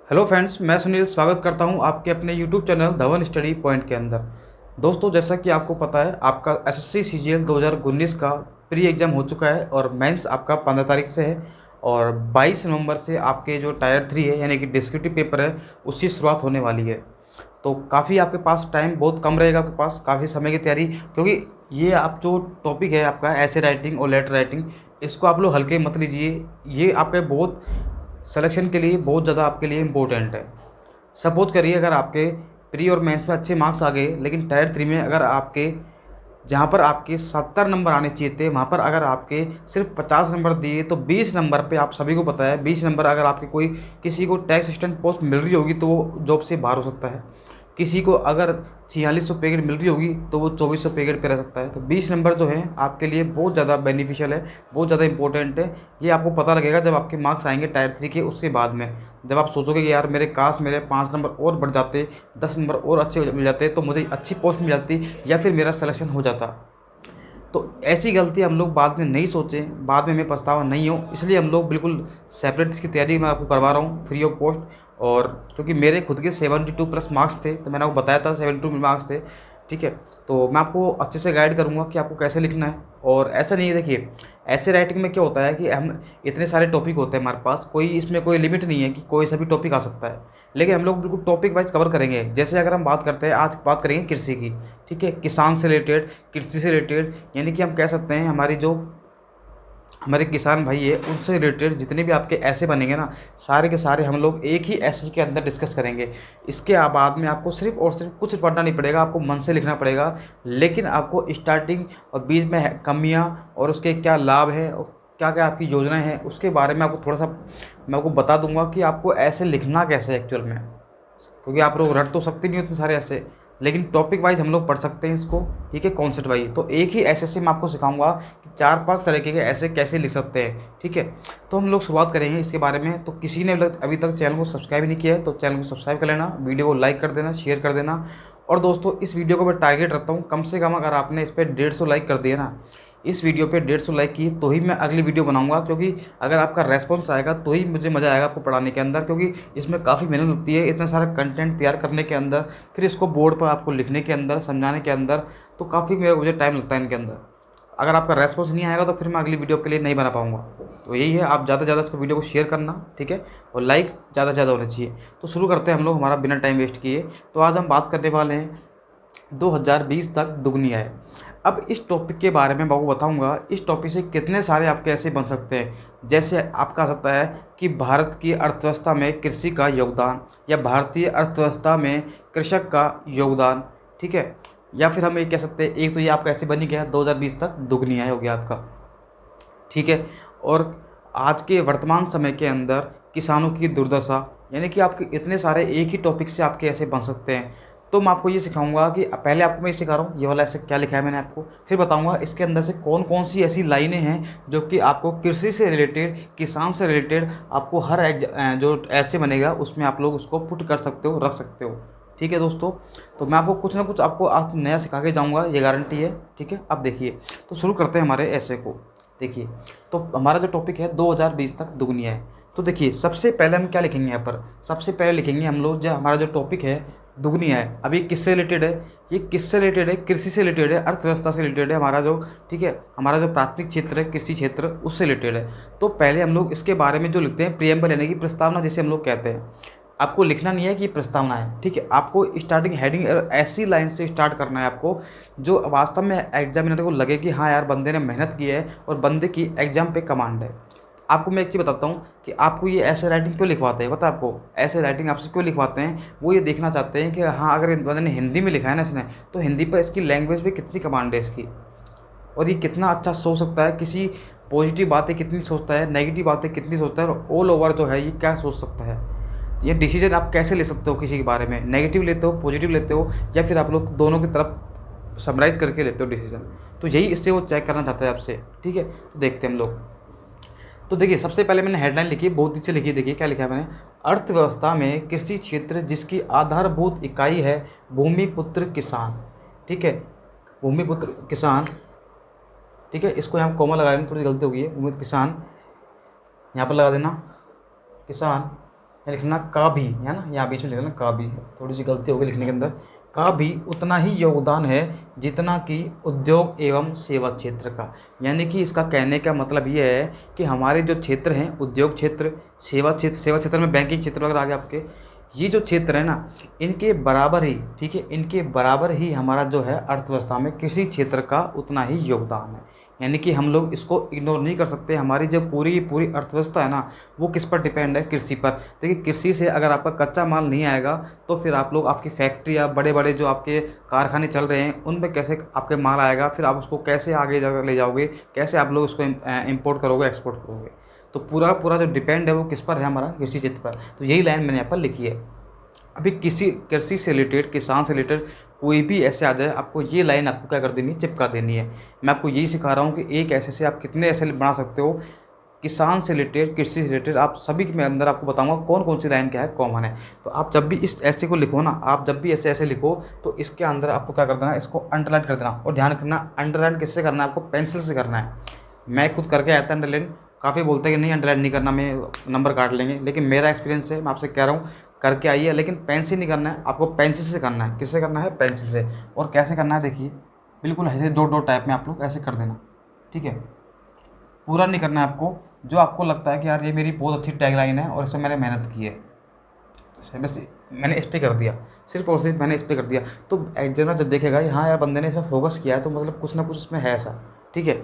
Hello friends, मैं सुनील स्वागत करता हूं आपके अपने YouTube channel Dhawan study point के अंदर। दोस्तों, जैसा कि आपको पता है, आपका एसएससी सीजीएल 2019 का प्री एग्ज़ाम हो चुका है और मेंस आपका 15 तारीख से है और 22 नवंबर से आपके जो टायर 3 है यानी कि डिस्क्रिप्टिव पेपर है उसकी शुरुआत होने वाली है। तो काफ़ी आपके पास टाइम बहुत कम रहेगा, आपके पास काफ़ी समय की तैयारी, क्योंकि ये आप जो टॉपिक है आपका ऐसे राइटिंग और लेटर राइटिंग, इसको आप लोग हल्के मत लीजिए। ये आपके बहुत सिलेक्शन के लिए बहुत ज़्यादा आपके लिए इम्पोर्टेंट है। सपोज़ करिए अगर आपके प्री और मेंस में अच्छे मार्क्स आ गए, लेकिन टायर 3 में अगर आपके जहाँ पर आपके 70 नंबर आने चाहिए थे, वहाँ पर अगर आपके सिर्फ 50 नंबर दिए, तो 20 नंबर पे आप सभी को पता है 20 नंबर अगर आपके कोई किसी को टैक्स असिस्टेंट पोस्ट मिल रही होगी तो वो जॉब से बाहर हो सकता है। किसी को अगर 4600 पे ग्रेड मिल रही होगी तो वो 2400 पे ग्रेड पे रह सकता है। तो 20 नंबर जो हैं आपके लिए बहुत ज़्यादा बेनिफिशियल है, बहुत ज़्यादा इंपॉर्टेंट है। ये आपको पता लगेगा जब आपके मार्क्स आएंगे टायर 3 के, उसके बाद में जब आप सोचोगे कि यार मेरे काश मेरे 5 नंबर और बढ़ जाते, 10 नंबर और अच्छे मिल जाते तो मुझे अच्छी पोस्ट मिल जाती या फिर मेरा सिलेक्शन हो जाता। तो ऐसी गलती हम लोग बाद में नहीं सोचें, बाद में हमें पछतावा नहीं हो, इसलिए हम लोग बिल्कुल सेपरेट इसकी तैयारी मैं आपको करवा रहा हूँ फ्री ऑफ कॉस्ट। और क्योंकि मेरे खुद के 72 प्लस मार्क्स थे, तो मैंने आपको बताया था 72 मार्क्स थे, ठीक है। तो मैं आपको अच्छे से गाइड करूँगा कि आपको कैसे लिखना है। और ऐसा नहीं है, देखिए ऐसे राइटिंग में क्या होता है कि हम इतने सारे टॉपिक होते हैं हमारे पास, कोई इसमें कोई लिमिट नहीं है कि कोई सा भी टॉपिक आ सकता है, लेकिन हम लोग बिल्कुल टॉपिक वाइज कवर करेंगे। जैसे अगर हम बात करते हैं, आज बात करेंगे कृषि की, ठीक है, किसान से रिलेटेड, कृषि से रिलेटेड, यानी कि हम कह सकते हैं हमारी जो हमारे किसान भाई है उनसे रिलेटेड जितने भी आपके ऐसे बनेंगे ना, सारे के सारे हम लोग एक ही ऐसे के अंदर डिस्कस करेंगे। इसके बाद में आपको सिर्फ और सिर्फ कुछ पढ़ना नहीं पड़ेगा, आपको मन से लिखना पड़ेगा। लेकिन आपको स्टार्टिंग और बीच में कमियां और उसके क्या लाभ है और क्या क्या आपकी योजनाएं हैं उसके बारे में आपको थोड़ा सा मैं आपको बता दूंगा कि आपको ऐसे लिखना कैसे एक्चुअल में, क्योंकि आप लोग रट तो सकते नहीं उतने सारे ऐसे, लेकिन टॉपिक वाइज हम लोग पढ़ सकते हैं इसको, ठीक है, कॉन्सेप्ट वाइज। तो एक ही ऐसे से मैं आपको सिखाऊंगा कि 4-5 तरीके के ऐसे कैसे लिख सकते हैं, ठीक है। तो हम लोग शुरुआत करेंगे इसके बारे में। तो किसी ने अभी तक चैनल को सब्सक्राइब नहीं किया है तो चैनल को सब्सक्राइब कर लेना, वीडियो को लाइक कर देना, शेयर कर देना। और दोस्तों, इस वीडियो को मैं टारगेट रखता हूँ कम से कम अगर आपने इस पर 150 लाइक कर दिया ना, इस वीडियो पे 150 लाइक की तो ही मैं अगली वीडियो बनाऊंगा, क्योंकि अगर आपका रेस्पॉन्स आएगा तो ही मुझे मज़ा आएगा आपको पढ़ाने के अंदर, क्योंकि इसमें काफ़ी मेहनत लगती है इतना सारा कंटेंट तैयार करने के अंदर, फिर इसको बोर्ड पर आपको लिखने के अंदर, समझाने के अंदर, तो काफ़ी मुझे टाइम लगता है इनके अंदर। अगर आपका रेस्पॉन्स नहीं आएगा तो फिर मैं अगली वीडियो के लिए नहीं बना पाऊँगा। तो यही है, आप ज़्यादा से ज़्यादा इसको वीडियो को शेयर करना, ठीक है, और लाइक ज़्यादा से ज़्यादा होने चाहिए। तो शुरू करते हैं हम लोग हमारा बिना टाइम वेस्ट किए। तो आज हम बात करने वाले हैं 2020 तक दुगनी आय। अब इस टॉपिक के बारे में मैं आपको बताऊंगा इस टॉपिक से कितने सारे आपके ऐसे बन सकते हैं। जैसे आपका आ सकता है कि भारत की अर्थव्यवस्था में कृषि का योगदान, या भारतीय अर्थव्यवस्था में कृषक का योगदान, ठीक है। या फिर हम ये कह सकते हैं, एक तो ये आपका ऐसे बन ही गया 2020 तक दुगनी आय हो गया आपका, ठीक है। और आज के वर्तमान समय के अंदर किसानों की दुर्दशा, यानी कि आपके इतने सारे एक ही टॉपिक से आपके ऐसे बन सकते हैं। तो मैं आपको ये सिखाऊंगा कि पहले आपको मैं ये सिखा रहा हूँ ये वाला ऐसे क्या लिखा है मैंने आपको, फिर बताऊंगा इसके अंदर से कौन कौन सी ऐसी लाइनें हैं जो कि आपको कृषि से रिलेटेड, किसान से रिलेटेड, आपको हर जो ऐसे बनेगा उसमें आप लोग उसको पुट कर सकते हो, रख सकते हो, ठीक है दोस्तों। तो मैं आपको कुछ ना कुछ आपको आज नया सिखा के जाऊँगा, ये गारंटी है, ठीक है। अब देखिए, तो शुरू करते हैं हमारे ऐसे को। देखिए, तो हमारा जो टॉपिक है 2020 तक दुगनी है। तो देखिए, सबसे पहले हम क्या लिखेंगे यहाँ पर, सबसे पहले लिखेंगे हम लोग जो हमारा जो टॉपिक है दुगनी है। अब ये किससे रिलेटेड है, ये किससे रिलेटेड है, कृषि से रिलेटेड है, अर्थव्यवस्था से रिलेटेड है हमारा जो, ठीक है, हमारा जो प्राथमिक क्षेत्र है कृषि क्षेत्र उससे रिलेटेड है। तो पहले हम लोग इसके बारे में जो लिखते हैं प्रियम्बल, यानी कि प्रस्तावना जिसे हम लोग कहते हैं। आपको लिखना नहीं है कि प्रस्तावना है, ठीक है, आपको स्टार्टिंग हेडिंग ऐसी लाइन से स्टार्ट करना है आपको जो वास्तव में एग्जामिनर को लगे कि हाँ यार बंदे ने मेहनत की है और बंदे की एग्जाम पे कमांड है। आपको मैं एक चीज़ बताता हूँ कि आपको ये ऐसे राइटिंग क्यों लिखवाते हैं, पता है आपको ऐसे राइटिंग आपसे क्यों लिखवाते हैं? वो ये देखना चाहते हैं कि हाँ अगर इस बंदे ने हिंदी में लिखा है ना इसने, तो हिंदी पर इसकी लैंग्वेज पे कितनी कमांड है इसकी, और ये कितना अच्छा सोच सकता है, किसी पॉजिटिव बातें कितनी सोचता है, नेगेटिव बातें कितनी सोचता है, और ऑल ओवर जो है ये क्या सोच सकता है। ये डिसीजन आप कैसे ले सकते हो किसी के बारे में, नेगेटिव लेते हो, पॉजिटिव लेते हो, या फिर आप लोग दोनों की तरफ समराइज करके लेते हो डिसीजन। तो यही इससे वो चेक करना चाहता है आपसे, ठीक है। तो देखते हैं हम लोग। तो देखिए, सबसे पहले मैंने हेडलाइन लिखी है, बहुत नीचे लिखी है, देखिए क्या लिखा है मैंने, अर्थव्यवस्था में कृषि क्षेत्र जिसकी आधारभूत इकाई है भूमिपुत्र किसान, ठीक है, भूमिपुत्र किसान, ठीक है। इसको यहाँ कॉमा लगा देना, थोड़ी गलती हो गई है, भूमिपुत्र किसान यहाँ पर लगा देना, किसान, लिखना का भी है ना, यहाँ बीच में लिखना का भी, थोड़ी सी गलती होगी लिखने के अंदर, का भी उतना ही योगदान है जितना कि उद्योग एवं सेवा क्षेत्र का। यानी कि इसका कहने का मतलब ये है कि हमारे जो क्षेत्र हैं, उद्योग क्षेत्र, सेवा क्षेत्र में बैंकिंग क्षेत्र वगैरह आगे आपके, ये जो क्षेत्र है ना, इनके बराबर ही, ठीक है, इनके बराबर ही हमारा जो है अर्थव्यवस्था में कृषि क्षेत्र का उतना ही योगदान है। यानी कि हम लोग इसको इग्नोर नहीं कर सकते। हमारी जो पूरी पूरी अर्थव्यवस्था है ना, वो किस पर डिपेंड है? कृषि पर। देखिए, कृषि से अगर आपका कच्चा माल नहीं आएगा तो फिर आप लोग, आपकी फैक्ट्री या बड़े बड़े जो आपके कारखाने चल रहे हैं, उनमें कैसे आपके माल आएगा? फिर आप उसको कैसे आगे ले जाओगे? कैसे आप लोग उसको इम्पोर्ट करोगे, एक्सपोर्ट करोगे? तो पूरा पूरा जो डिपेंड है वो किस पर है? हमारा कृषि क्षेत्र पर। तो यही लाइन मैंने यहाँ पर लिखी है। अभी कृषि से रिलेटेड, किसान से रिलेटेड कोई भी ऐसे आ जाए, आपको ये लाइन आपको क्या कर देनी है? चिपका देनी है। मैं आपको यही सिखा रहा हूँ कि एक ऐसे से आप कितने ऐसे बना सकते हो। किसान से रिलेटेड, कृषि से रिलेटेड, आप सभी के अंदर आपको बताऊंगा कौन कौन सी लाइन क्या है, कॉमन है। तो आप जब भी इस ऐसे को लिखो ना, आप जब भी ऐसे ऐसे लिखो तो इसके अंदर आपको क्या कर देना? इसको अंडरलाइन कर देना। और ध्यान रखना, अंडरलाइन किससे करना है? आपको पेंसिल से करना है। मैं खुद करके आया था अंडरलाइन। काफ़ी बोलते हैं कि नहीं अंडरलाइन नहीं करना, मैं नंबर काट लेंगे, लेकिन मेरा एक्सपीरियंस है, मैं आपसे कह रहा हूँ करके आइए। लेकिन पेंसिल नहीं करना है, आपको पेंसिल से करना है। किससे करना है? पेंसिल से। और कैसे करना है देखिए, बिल्कुल ऐसे दो दो टाइप में आप लोग ऐसे कर देना, ठीक है। पूरा नहीं करना है आपको। जो आपको लगता है कि यार ये मेरी बहुत अच्छी टैगलाइन है और इसमें मैंने मेहनत की है, बस मैंने इस पर कर दिया, सिर्फ और सिर्फ मैंने इस पर कर दिया, तो एग्जामिनर जब देखेगा हाँ यार बंदे ने इसमें फोकस किया है, तो मतलब कुछ ना कुछ इसमें है ऐसा, ठीक है।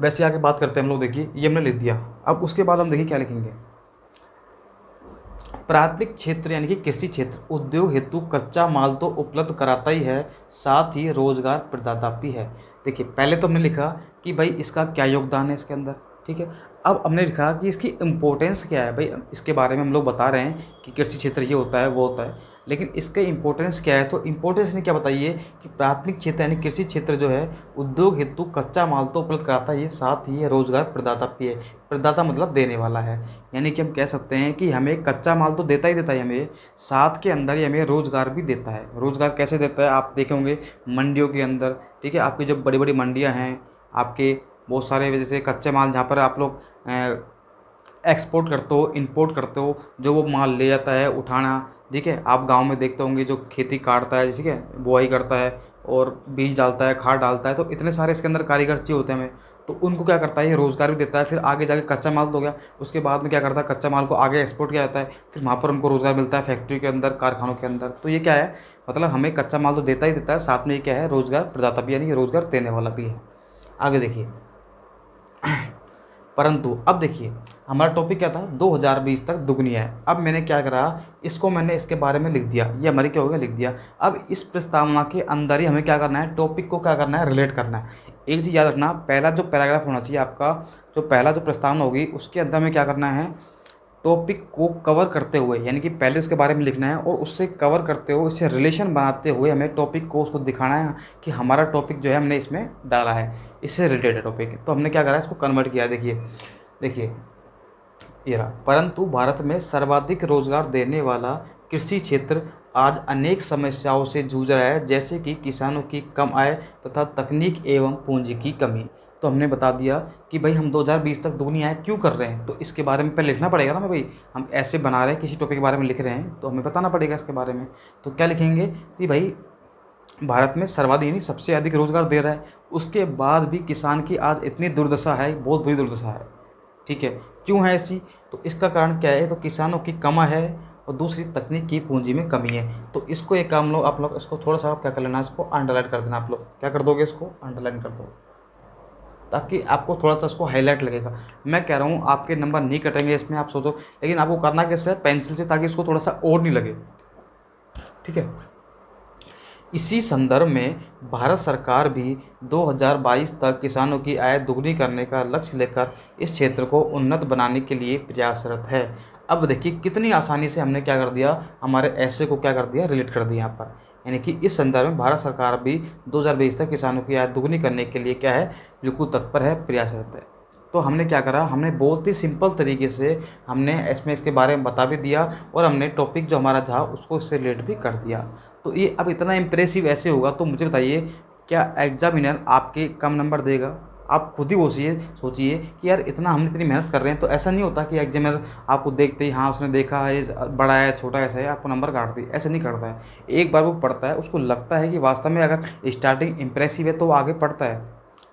वैसे आगे बात करते हैं हम लोग। देखिए, ये हमने लिख दिया। अब उसके बाद हम देखिए क्या लिखेंगे। प्राथमिक क्षेत्र यानी कि कृषि क्षेत्र उद्योग हेतु कच्चा माल तो उपलब्ध कराता ही है, साथ ही रोजगार प्रदाता भी है। देखिए, पहले तो हमने लिखा कि भाई इसका क्या योगदान है इसके अंदर, ठीक है। अब हमने लिखा कि इसकी इम्पोर्टेंस क्या है। भाई इसके बारे में हम लोग बता रहे हैं कि कृषि क्षेत्र ये होता है, वो होता है, लेकिन इसका इम्पोर्टेंस क्या है? तो इम्पोर्टेंस ने क्या बताइए कि प्राथमिक क्षेत्र यानी कृषि क्षेत्र जो है उद्योग हेतु कच्चा माल तो उपलब्ध कराता है, ये साथ ही रोजगार प्रदाता भी है। प्रदाता मतलब देने वाला है। यानी कि हम कह सकते हैं कि हमें कच्चा माल तो देता ही देता है हमें, साथ के अंदर ही हमें रोजगार भी देता है। रोजगार कैसे देता है? आप देखे होंगे मंडियों के अंदर, ठीक है। आपकी जो बड़ी बड़ी मंडियाँ हैं, आपके बहुत सारे जैसे कच्चे माल जहाँ पर आप लोग एक्सपोर्ट करते हो, इंपोर्ट करते हो, जो वो माल ले जाता है उठाना, ठीक है। आप गांव में देखते होंगे जो खेती काटता है, ठीक है, बुआई करता है और बीज डालता है, खाद डालता है, तो इतने सारे इसके अंदर कारीगर चाहिए होते हैं हमें। तो उनको क्या करता है? ये रोज़गार भी देता है। फिर आगे जाके कच्चा माल तो हो गया, उसके बाद में क्या करता है? कच्चा माल को आगे एक्सपोर्ट किया जाता है, फिर वहाँ पर उनको रोज़गार मिलता है फैक्ट्री के अंदर, कारखानों के अंदर। तो ये क्या है? मतलब हमें कच्चा माल तो देता ही देता है, साथ में ये क्या है? रोज़गार प्रदाता भी, यानी कि रोज़गार देने वाला भी है। आगे देखिए, परंतु अब देखिए हमारा टॉपिक क्या था? 2020 तक दुगनी है। अब मैंने क्या करा, इसको मैंने इसके बारे में लिख दिया। ये हमारी क्या हो गया? लिख दिया। अब इस प्रस्तावना के अंदर ही हमें क्या करना है? टॉपिक को क्या करना है? रिलेट करना है। एक चीज़ याद रखना, पहला जो पैराग्राफ होना चाहिए आपका, जो पहला जो प्रस्तावना होगी उसके अंदर में क्या करना है? टॉपिक को कवर करते हुए, यानी कि पहले उसके बारे में लिखना है और उससे कवर करते हुए, उससे रिलेशन बनाते हुए हमें टॉपिक को उसको दिखाना है कि हमारा टॉपिक जो है हमने इसमें डाला है, इससे रिलेटेड टॉपिक। तो हमने क्या करा, इसको कन्वर्ट किया। देखिए देखिए ये रहा। परंतु भारत में सर्वाधिक रोजगार देने वाला कृषि क्षेत्र आज अनेक समस्याओं से जूझ रहा है, जैसे कि किसानों की कम आय तथा तकनीक एवं पूंजी की कमी। तो हमने बता दिया कि भाई हम 2020 तक दुगनी आय क्यों कर रहे हैं, तो इसके बारे में पहले लिखना पड़ेगा ना भाई। हम ऐसे बना रहे हैं, किसी टॉपिक के बारे में लिख रहे हैं, तो हमें बताना पड़ेगा इसके बारे में। तो क्या लिखेंगे कि भाई भारत में सर्वाधिक यानी सबसे अधिक रोजगार दे रहा है, उसके बाद भी किसान की आज इतनी दुर्दशा है, बहुत बुरी दुर्दशा है, ठीक है। क्यों है ऐसी? तो इसका कारण क्या है? तो किसानों की कमा है और दूसरी तकनीक की पूंजी में कमी है। तो इसको एक काम लो, आप लोग इसको थोड़ा सा आप क्या कर लेना, इसको अंडरलाइन कर देना। आप लोग क्या कर दोगे? इसको अंडरलाइन कर दो, ताकि आपको थोड़ा सा इसको हाईलाइट लगेगा। मैं कह रहा हूँ आपके नंबर नहीं कटेंगे इसमें, आप सोचो, लेकिन आपको करना कैसे है? पेंसिल से, ताकि इसको थोड़ा सा और नहीं लगे, ठीक है। इसी संदर्भ में भारत सरकार भी 2022 तक किसानों की आय दुगनी करने का लक्ष्य लेकर इस क्षेत्र को उन्नत बनाने के लिए प्रयासरत है। अब देखिए कितनी आसानी से हमने क्या कर दिया, हमारे ऐसे को क्या कर दिया? रिलेट कर दिया यहाँ पर। यानी कि इस संदर्भ में भारत सरकार भी 2020 तक किसानों की आय दुगनी करने के लिए क्या है? बिल्कुल तत्पर है, प्रयासरत है। तो हमने क्या करा, हमने बहुत ही सिंपल तरीके से हमने इसमें इसके बारे में बता भी दिया, और हमने टॉपिक जो हमारा था उसको इससे रिलेट भी कर दिया। तो ये अब इतना इम्प्रेसिव ऐसे होगा, तो मुझे बताइए क्या एग्जामिनर आपके कम नंबर देगा? आप खुद ही सोचिए कि यार इतना हम इतनी मेहनत कर रहे हैं, तो ऐसा नहीं होता कि एग्जामिनर आपको देखते ही हाँ उसने देखा ये बड़ा है छोटा ऐसा है आपको नंबर काट दी, ऐसे नहीं करता है। एक बार वो पढ़ता है, उसको लगता है कि वास्तव में अगर स्टार्टिंग इंप्रेसिव है तो वो आगे पढ़ता है।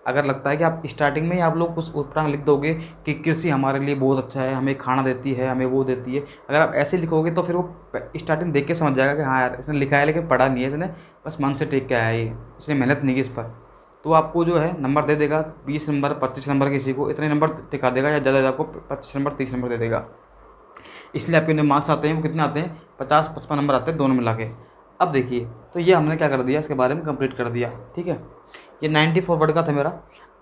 अगर लगता है कि आप स्टार्टिंग में ही आप लोग कुछ ऊट-पटांग लिख दोगे कि कृषि हमारे लिए बहुत अच्छा है, हमें खाना देती है, हमें वो देती है, अगर आप ऐसे लिखोगे तो फिर वो स्टार्टिंग देख के समझ जाएगा कि हाँ यार इसने लिखा है लेकिन पढ़ा नहीं है, इसने बस मन से टेक के आया है ये, इसने मेहनत नहीं की इस पर। तो आपको जो है नंबर दे देगा 20 नंबर 25 नंबर, किसी को इतने नंबर टिका देगा, या ज़्यादा आपको 25 नंबर 30 नंबर दे देगा। इसलिए आपके जो मार्क्स आते हैं वो कितने आते हैं, 50-55 नंबर आते हैं दोनों मिला के। अब देखिए, तो ये हमने क्या कर दिया, इसके बारे में कंप्लीट कर दिया, ठीक है। ये 94 वर्ड का था मेरा।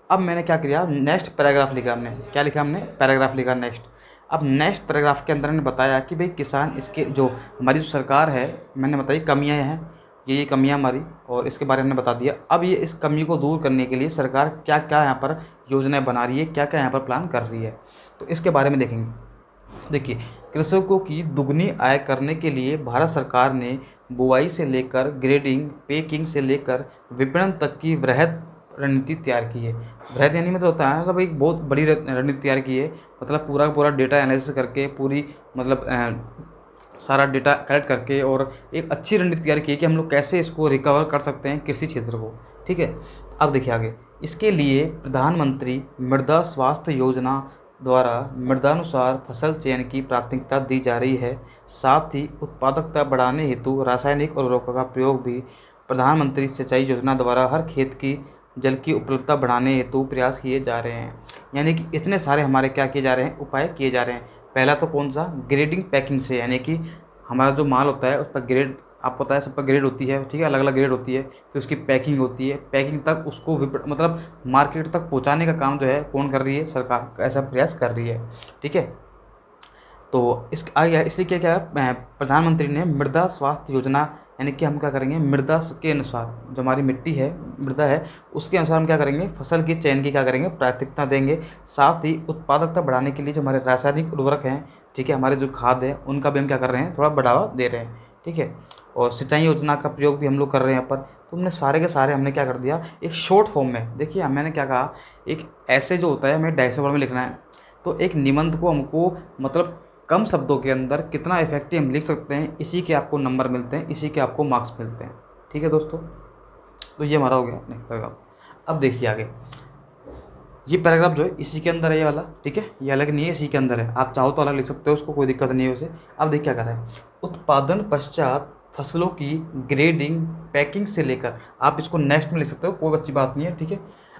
अब मैंने क्या किया, नेक्स्ट पैराग्राफ लिखा हमने, क्या लिखा हमने, पैराग्राफ लिखा नेक्स्ट। अब नेक्स्ट पैराग्राफ के अंदर मैंने बताया कि भाई किसान, इसके जो हमारी जो सरकार है, मैंने बताई कमियाँ हैं, ये कमियाँ हमारी, और इसके बारे में बता दिया। अब ये इस कमी को दूर करने के लिए सरकार क्या क्या यहाँ पर योजनाएं बना रही है, क्या क्या यहाँ पर प्लान कर रही है, तो इसके बारे में देखेंगे। देखिए, कृषकों की दुगनी आय करने के लिए भारत सरकार ने बुआई से लेकर ग्रेडिंग, पैकिंग से लेकर विपणन तक की वृहद रणनीति तैयार की है। वृहद यानी मतलब होता है मतलब एक बहुत बड़ी रणनीति तैयार की है, मतलब पूरा का पूरा डेटा एनालिसिस करके, पूरी मतलब सारा डेटा कलेक्ट करके, और एक अच्छी रणनीति तैयार की है कि हम लोग कैसे इसको रिकवर कर सकते हैं कृषि क्षेत्र को, ठीक है। अब देखिए आगे, इसके लिए प्रधानमंत्री मृदा स्वास्थ्य योजना द्वारा मृदानुसार फसल चयन की प्राथमिकता दी जा रही है। साथ ही उत्पादकता बढ़ाने हेतु रासायनिक उर्वरकों का प्रयोग भी प्रधानमंत्री सिंचाई योजना द्वारा हर खेत की जल की उपलब्धता बढ़ाने हेतु प्रयास किए जा रहे हैं। यानी कि इतने सारे हमारे क्या किए जा रहे हैं, उपाय किए जा रहे हैं। पहला तो कौन सा, ग्रेडिंग पैकिंग से, यानी कि हमारा जो माल होता है उस पर ग्रेड, आपको पता है सब पर ग्रेड होती है, ठीक है, अलग अलग ग्रेड होती है, फिर उसकी पैकिंग होती है, पैकिंग तक उसको मतलब मार्केट तक पहुंचाने का काम जो है कौन कर रही है, सरकार ऐसा प्रयास कर रही है, ठीक है। तो इस आगे इसलिए क्या क्या है, प्रधानमंत्री ने मृदा स्वास्थ्य योजना, यानी कि हम क्या करेंगे, मृदा के अनुसार जो हमारी मिट्टी है, मृदा है, उसके अनुसार हम क्या करेंगे, फसल के चयन की क्या करेंगे, प्राथमिकता देंगे। साथ ही उत्पादकता बढ़ाने के लिए जो हमारे रासायनिक उर्वरक हैं, ठीक है, हमारे जो खाद है, उनका भी हम क्या कर रहे हैं, थोड़ा बढ़ावा दे रहे हैं, ठीक है। और सिंचाई योजना का प्रयोग भी हम लोग कर रहे हैं यहाँ पर। तो हमने सारे के सारे हमने क्या कर दिया, एक शॉर्ट फॉर्म में। देखिए मैंने क्या कहा, एक ऐसे जो होता है हमें 250 वर्ड में लिखना है, तो एक निबंध को हमको मतलब कम शब्दों के अंदर कितना इफेक्टिव हम लिख सकते हैं, इसी के आपको नंबर मिलते हैं, इसी के आपको मार्क्स मिलते हैं, ठीक है दोस्तों। तो ये हमारा हो गया नेक्स्ट पैराग्राफ। अब देखिए आगे, ये पैराग्राफ जो है इसी के अंदर है, ये वाला, ठीक है, ये अलग नहीं है, इसी के अंदर है, आप चाहो तो अलग लिख सकते हो उसको, कोई दिक्कत नहीं है उसे। अब देखिए क्या कर रहा है, उत्पादन पश्चात फसलों की ग्रेडिंग पैकिंग से लेकर, आप इसको नेक्स्ट में लिख सकते हो, कोई अच्छी बात नहीं है, ठीक है।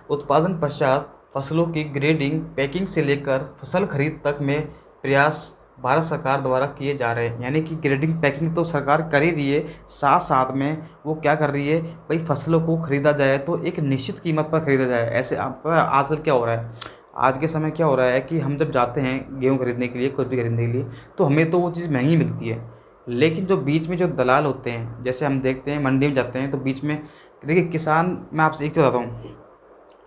उत्पादन पश्चात फसलों की ग्रेडिंग पैकिंग से लेकर फसल खरीद तक में प्रयास भारत सरकार द्वारा किए जा रहे हैं। यानी कि ग्रेडिंग पैकिंग तो सरकार कर ही रही है, साथ साथ में वो क्या कर रही है भाई, फसलों को ख़रीदा जाए तो एक निश्चित कीमत पर ख़रीदा जाए। ऐसे आप पता है आजकल क्या हो रहा है, आज के समय क्या हो रहा है कि हम जब जाते हैं गेहूँ खरीदने के लिए, कुछ भी खरीदने के लिए, तो हमें तो वो चीज़ महंगी मिलती है, लेकिन जो बीच में जो दलाल होते हैं, जैसे हम देखते हैं मंडी में जाते हैं तो बीच में देखिए किसान, मैं आपसे एक चीज़ बताता हूँ,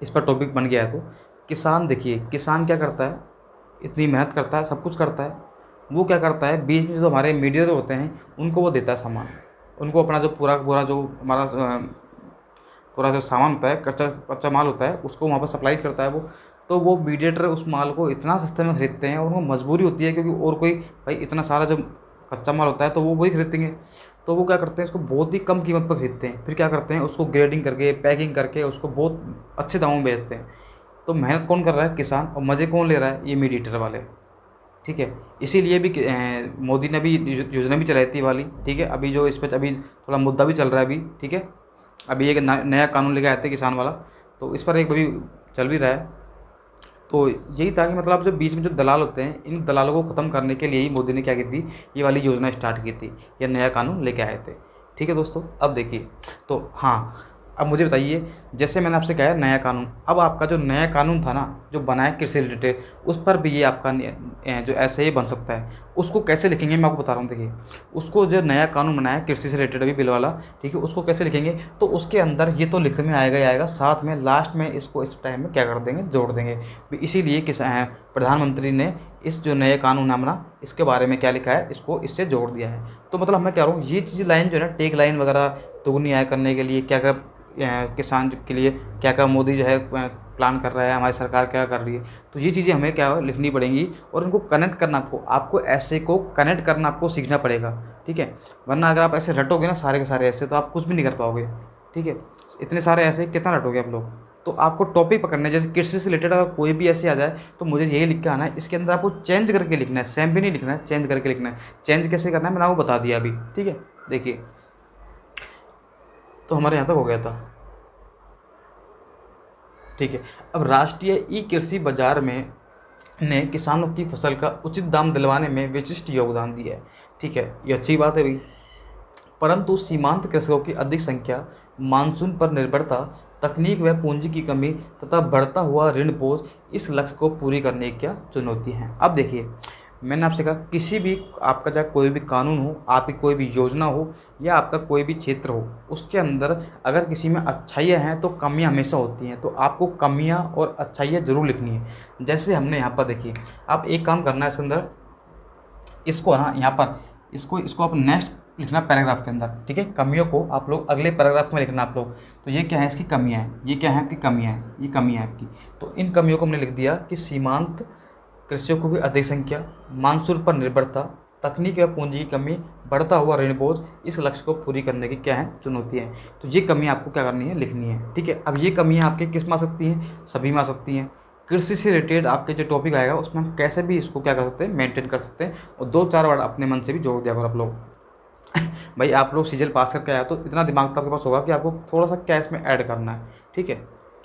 इस पर टॉपिक बन गया है, तो किसान देखिए, किसान क्या करता है, इतनी मेहनत करता है, सब कुछ करता है, वो क्या करता है, बीच में जो हमारे मीडिया होते हैं उनको वो देता है सामान, उनको अपना जो पूरा जो हमारा पूरा जो सामान होता है, कच्चा माल होता है, उसको वहाँ पर सप्लाई करता है वो। तो वो मीडिएटर उस माल को इतना सस्ते में खरीदते हैं, और उनको मजबूरी होती है, क्योंकि और कोई भाई इतना सारा जो कच्चा माल होता है तो वो वही खरीदेंगे, तो वो क्या करते हैं, इसको बहुत ही कम कीमत पर खरीदते हैं, फिर क्या करते हैं, उसको ग्रेडिंग करके पैकिंग करके उसको बहुत अच्छे दामों में बेचते हैं। तो मेहनत कौन कर रहा है, किसान, और मज़े कौन ले रहा है, ये मीडिएटर वाले, ठीक है। इसीलिए भी मोदी ने भी योजना भी चलाई थी वाली, ठीक है। अभी जो इस पर अभी थोड़ा मुद्दा भी चल रहा है अभी, ठीक है, अभी एक नया कानून लेके आए थे किसान वाला, तो इस पर एक अभी चल भी रहा है। तो यही था कि मतलब जो बीच में जो दलाल होते हैं, इन दलालों को ख़त्म करने के लिए ही मोदी ने क्या की थी, ये वाली योजना स्टार्ट की थी, या नया कानून लेके आए थे, ठीक है दोस्तों। अब देखिए, तो हाँ, अब मुझे बताइए, जैसे मैंने आपसे कहा नया कानून, अब आपका जो नया कानून था ना, जो बनाया कृषि रिलेटेड, उस पर भी ये आपका जो ऐसे ही बन सकता है। उसको कैसे लिखेंगे मैं आपको बता रहा हूँ। देखिए, उसको जो नया कानून बनाया कृषि से रिलेटेड अभी बिल वाला, ठीक है, उसको कैसे लिखेंगे, तो उसके अंदर ये तो लिखने में आएगा ही आएगा, साथ में लास्ट में इसको इस टाइम में क्या कर देंगे, जोड़ देंगे। इसीलिए प्रधानमंत्री ने इस जो नए कानून है अपना, इसके बारे में क्या लिखा है, इसको इससे जोड़ दिया है। तो मतलब मैं कह रहा हूँ, ये चीज़ लाइन जो है ना, टेक लाइन वगैरह दोगुनी आय करने के लिए क्या क्या किसान के लिए क्या क्या मोदी जो है प्लान कर रहा है, हमारी सरकार क्या कर रही है। तो ये चीज़ें हमें क्या लिखनी पड़ेंगी और उनको कनेक्ट करना आपको ऐसे को कनेक्ट करना आपको सीखना पड़ेगा, ठीक है। वरना अगर आप ऐसे रटोगे ना सारे के सारे ऐसे, तो आप कुछ भी नहीं कर पाओगे, ठीक है। इतने सारे ऐसे कितना रटोगे आप लोग। तो आपको टॉपिक पकड़ना है, जैसे कृषि से रिलेटेड अगर कोई भी ऐसे आ जाए तो मुझे यही लिख के आना है, इसके अंदर आपको चेंज करके लिखना है, सेम भी नहीं लिखना है, चेंज करके लिखना है। चेंज कैसे करना है मैंने आपको बता दिया अभी, ठीक है। देखिए तो हमारे यहाँ तक हो गया था, ठीक है। अब राष्ट्रीय ई कृषि बाजार में ने किसानों की फसल का उचित दाम दिलवाने में विशिष्ट योगदान दिया है, ठीक है। ये अच्छी बात है भाई, परंतु सीमांत कृषकों की अधिक संख्या, मानसून पर निर्भरता, तकनीक व पूंजी की कमी तथा बढ़ता हुआ ऋण बोझ इस लक्ष्य को पूरी करने की क्या चुनौती हैं। अब देखिए मैंने आपसे कहा किसी भी आपका चाहे कोई भी कानून हो, आपकी कोई भी योजना हो या आपका कोई भी क्षेत्र हो, उसके अंदर अगर किसी में अच्छाइयाँ हैं तो कमियाँ हमेशा होती हैं। तो आपको कमियाँ और अच्छाइयाँ ज़रूर लिखनी है। जैसे हमने यहाँ पर देखिए, आप एक काम करना है इसके अंदर, इसको ना यहाँ पर इसको आप नेक्स्ट लिखना पैराग्राफ के अंदर, ठीक है। कमियों को आप लोग अगले पैराग्राफ में लिखना आप लोग। तो ये क्या है, इसकी कमियां हैं, ये क्या है आपकी कमियां हैं, ये कमियां हैं आपकी। तो इन कमियों को हमने लिख दिया कि सीमांत कृषकों की अधिक संख्या, मानसून पर निर्भरता, तकनीक व पूंजी की कमी, बढ़ता हुआ ऋण बोझ इस लक्ष्य को पूरी करने की क्या है चुनौतियाँ हैं। तो ये कमियाँ आपको क्या करनी है, लिखनी है, ठीक है। अब ये कमियाँ आपके किस में आ सकती हैं, सभी में आ सकती हैं। कृषि से रिलेटेड आपके जो टॉपिक आएगा उसमें हम कैसे भी इसको क्या कर सकते हैं, मेंटेन कर सकते हैं। और 2-4 वर्ड अपने मन से भी जोड़ दिया करो आप लोग। भाई आप लोग सीजल पास करके आया तो इतना दिमाग तो आपके पास होगा कि आपको थोड़ा सा क्या इसमें ऐड करना है, ठीक है।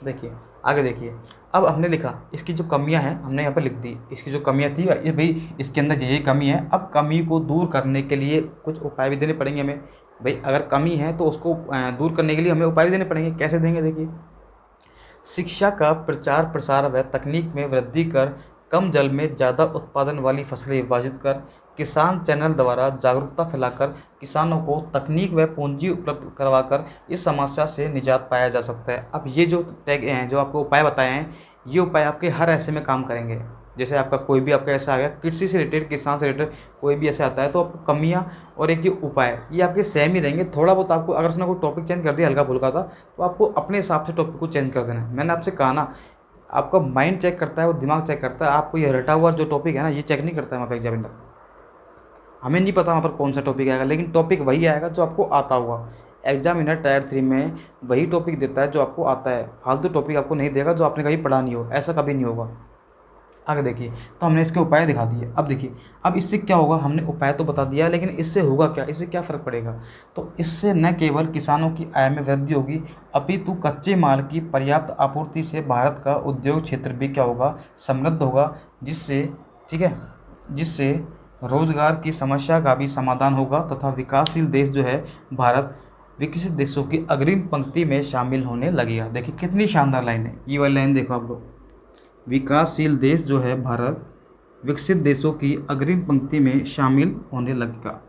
देखिए आगे देखिए, अब हमने लिखा इसकी जो कमियां हैं हमने यहाँ पर लिख दी, इसकी जो कमियां थी ये भाई इसके अंदर यही कमी है। अब कमी को दूर करने के लिए कुछ उपाय भी देने पड़ेंगे हमें। भाई अगर कमी है तो उसको दूर करने के लिए हमें उपाय भी देने पड़ेंगे। कैसे देंगे, देखिए शिक्षा का प्रचार प्रसार व तकनीक में वृद्धि कर, कम जल में ज़्यादा उत्पादन वाली फसलें विभाजित कर, किसान चैनल द्वारा जागरूकता फैलाकर किसानों को तकनीक व पूंजी उपलब्ध करवाकर इस समस्या से निजात पाया जा सकता है। अब ये जो टैग हैं, जो आपको उपाय बताए हैं, ये उपाय आपके हर ऐसे में काम करेंगे। जैसे आपका कोई भी आपका ऐसा आ गया कृषि से रिलेटेड, किसान से रिलेटेड कोई भी ऐसे आता है तो आपको कमियां और एक ये उपाय ये आपके सेम ही रहेंगे। थोड़ा बहुत आपको अगर उसने कोई टॉपिक चेंज कर दिया हल्का फुल्का था तो आपको अपने हिसाब से टॉपिक को चेंज कर देना है। मैंने आपसे कहा ना, आपका माइंड चेक करता है, वो दिमाग चेक करता है। आपको ये रटा हुआ जो टॉपिक है ना, ये चेक नहीं करता है वहाँ पर एग्जामिनर। हमें नहीं पता वहाँ पर कौन सा टॉपिक आएगा, लेकिन टॉपिक वही आएगा जो आपको आता हुआ। एग्जामिनर टायर 3 में वही टॉपिक देता है जो आपको आता है, फालतू टॉपिक आपको नहीं देगा जो आपने कभी पढ़ा नहीं हो, ऐसा कभी नहीं होगा। आगे देखिए, तो हमने इसके उपाय दिखा दिए। अब देखिए, अब इससे क्या होगा, हमने उपाय तो बता दिया लेकिन इससे होगा क्या, इससे क्या फ़र्क पड़ेगा। तो इससे न केवल किसानों की आय में वृद्धि होगी अपितु कच्चे माल की पर्याप्त आपूर्ति से भारत का उद्योग क्षेत्र भी क्या होगा, समृद्ध होगा, जिससे ठीक है, जिससे रोजगार की समस्या का भी समाधान होगा तथा विकासशील देश जो है भारत विकसित देशों की अग्रिम पंक्ति में शामिल होने लगेगा। देखिए कितनी शानदार लाइन है, ये वाली लाइन देखो आप लोग, विकासशील देश जो है भारत विकसित देशों की अग्रिम पंक्ति में शामिल होने लगेगा।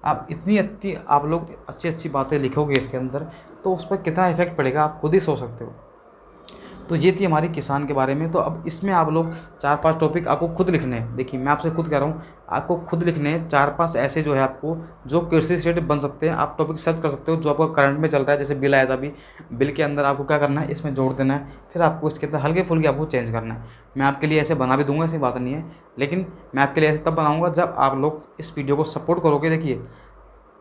आप इतनी अच्छी आप लोग अच्छी बातें लिखोगे इसके अंदर तो उस पर कितना इफेक्ट पड़ेगा आप खुद ही सोच सकते हो। तो ये थी हमारी किसान के बारे में। तो अब इसमें आप लोग 4-5 टॉपिक आपको खुद लिखने हैं। देखिए मैं आपसे खुद कह रहा हूँ, आपको खुद लिखने हैं 4-5 ऐसे जो है आपको जो कृषि से रिलेटेड बन सकते हैं। आप टॉपिक सर्च कर सकते हो जो आपका करंट में चल रहा है। जैसे बिल आया था अभी, बिल के अंदर आपको क्या करना है, इसमें जोड़ देना है, फिर आपको इसके अंदर हल्के फुल्के आपको चेंज करना है। मैं आपके लिए ऐसे बना भी दूंगा, ऐसी बात नहीं है, लेकिन मैं आपके लिए ऐसे तब बनाऊँगा जब आप लोग इस वीडियो को सपोर्ट करोगे। देखिए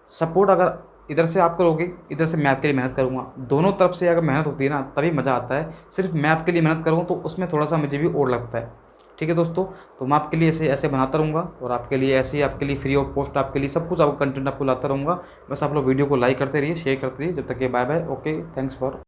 सपोर्ट अगर इधर से आप करोगे, इधर से मैं आपके लिए मेहनत करूँगा, दोनों तरफ से अगर मेहनत होती है ना तभी मज़ा आता है। सिर्फ मैं आपके लिए मेहनत करूँ तो उसमें थोड़ा सा मुझे भी और लगता है। ठीक है दोस्तों, तो मैं आपके लिए ऐसे बनाता रहूँगा और आपके लिए ऐसे ही आपके लिए फ्री ऑफ कॉस्ट आपके लिए सब कुछ आपको कंटेंट आपको लाता रहूँगा। बस आप लोग वीडियो को लाइक करते रहिए, शेयर करते रहिए। जब तक ये bye bye, okay, thanks for